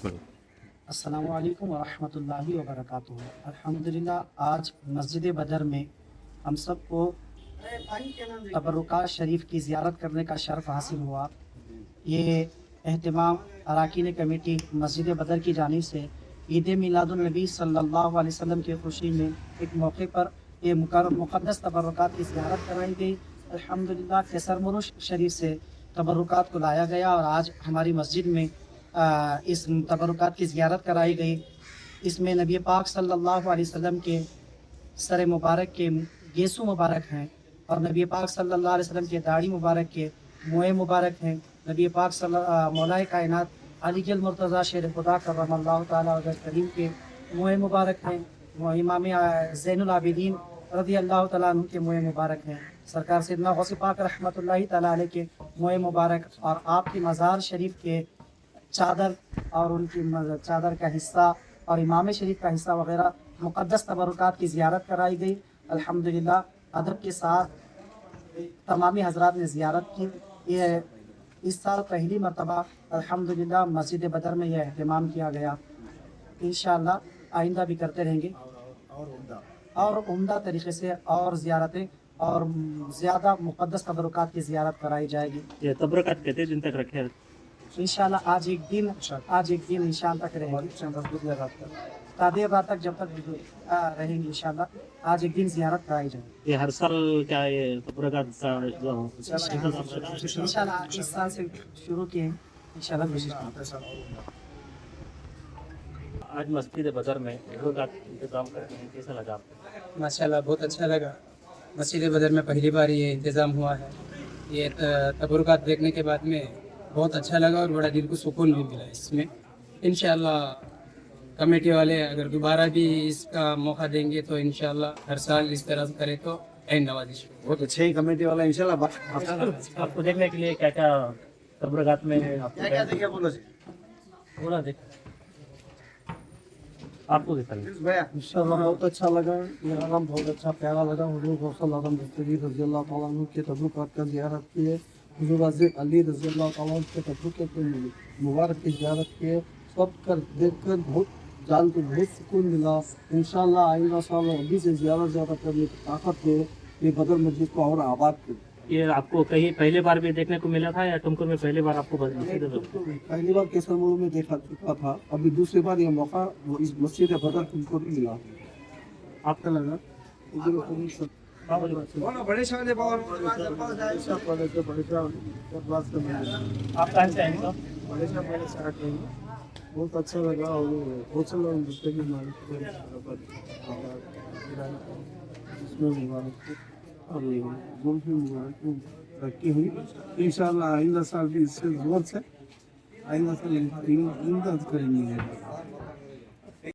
अस्सलामु अलैकुम वरहमतुल्लाहि वबरकातुहू। अल्हम्दुलिल्लाह, आज मस्जिद बदर में हम सबको तबरुकात शरीफ की ज़ियारत करने का शर्फ हासिल हुआ। ये एहतमाम अरकान कमेटी मस्जिद बदर की जानिब से ईद मिलादुन नबी सल्लल्लाहु अलैहि वसल्लम की खुशी में एक मौके पर ये मुक़द्दस तबरुकात की ज़ियारत कराई गई। अल्हम्दुलिल्लाह, कैसरमुरुश शरीफ से तबरुकात को लाया गया और आज हमारी मस्जिद में इस तबरुकात की ज़ियारत कराई गई। इसमें नबी पाक सल्लल्लाहु अलैहि वसल्लम के सर मुबारक के गेसू मुबारक हैं और नबी पाक सल्लल्लाहु अलैहि वसल्लम के दाढ़ी मुबारक के मुँह मुबारक हैं। नबी पाक मौलाए कायनात अली अल मुर्तज़ा शेर खुदा करमल्लाहु ताला वजह करीम के मुँह मुबारक हैं। इमाम ज़ैनुल आबिदीन रज़ी अल्लाह तआला अन्हु के मुँह मुबारक हैं। सरकार सैयदना गौसे पाक रहमतुल्लाहि तआला अलैह के मुँह मुबारक और आपकी मज़ार शरीफ के चादर और उनकी चादर का हिस्सा और इमाम शरीफ का हिस्सा वगैरह मुक़द्दस तबरुकात की ज़ियारत कराई गई। अल्हम्दुलिल्लाह, अदब के साथ तमामी हज़रात ने ज़ियारत की। ये इस साल पहली मरतबा अल्हम्दुलिल्लाह मस्जिद बदर में यह एहतमाम किया गया। इंशाअल्लाह आइंदा भी करते रहेंगे और उम्दा तरीक़े से और ज़ियारतें और ज़्यादा मुक़द्दस तबरुकात की ज़ियारत कराई जाएगी। ये तबरुकात कितने दिन तक रखे? इंशाअल्लाह आज एक दिन इंशाअल्लाह तक रहेंगे, तादेर रात तक जब तक रहेंगे इंशाअल्लाह आज एक दिन ज़ियारत कराई जाएगी। ये हर साल क्या ये तबरुकात का इंशाअल्लाह इस साल से शुरू किए हैं इंशाअल्लाह कोशिश। आज मस्जिद बदर में तबरुकात इंतजाम करते हैं, कैसा लगा आपको? माशाल्लाह बहुत अच्छा लगा। मस्जिद बदर में पहली बार ये इंतज़ाम हुआ है। ये तबरुकात देखने के बाद में बहुत अच्छा लगा और बड़ा दिल को सुकून भी मिला इसमें। इंशाअल्लाह कमेटी वाले अगर दोबारा भी इसका मौका देंगे तो इंशाअल्लाह हर साल इस तरह करे तो ऐन नवाजिश। बहुत अच्छे ही कमेटी वाला इंशाल्लाह। आपको देखने के लिए क्या क्या तबरुकात में क्या देखिए बोला देख आपको कैसा लगा? इंशाअल्लाह बहुत अच्छा लगा। मेरा नाम बहुत अच्छा प्यारा लगा। हुजूर गौसल आज़म दस्तगीर रज़ी अल्लाह तआला अन्हु के तबरुकात का ज़ियारत किए। हुजूर अली रज़ी अल्लाह तआला अन्हु के तबरुकात के मुबारक की ज़ियारत किए। सब कर देखकर बहुत जान को बहुत सुकून मिला। इंशाअल्लाह आइंदा साल अभी से ज़्यादा करने की ताकत है। ये बदर मस्जिद को और आबाद करे। ये आपको कहीं पहले बार भी देखने को मिला था या टुमकुर में पहली बार आपको पहली बार कैसरमुरुश में देखा चुका था, अभी दूसरी बार ये मौका इस मस्जिद बदर को मिला। आपका लगा? आप कहाँ से आए हो? बहुत अच्छा लगा और बहुत से लोग तरक्की हुई। इंशाअल्लाह आइंदा साल भी इससे जोर से आइंदा साल करेंगे।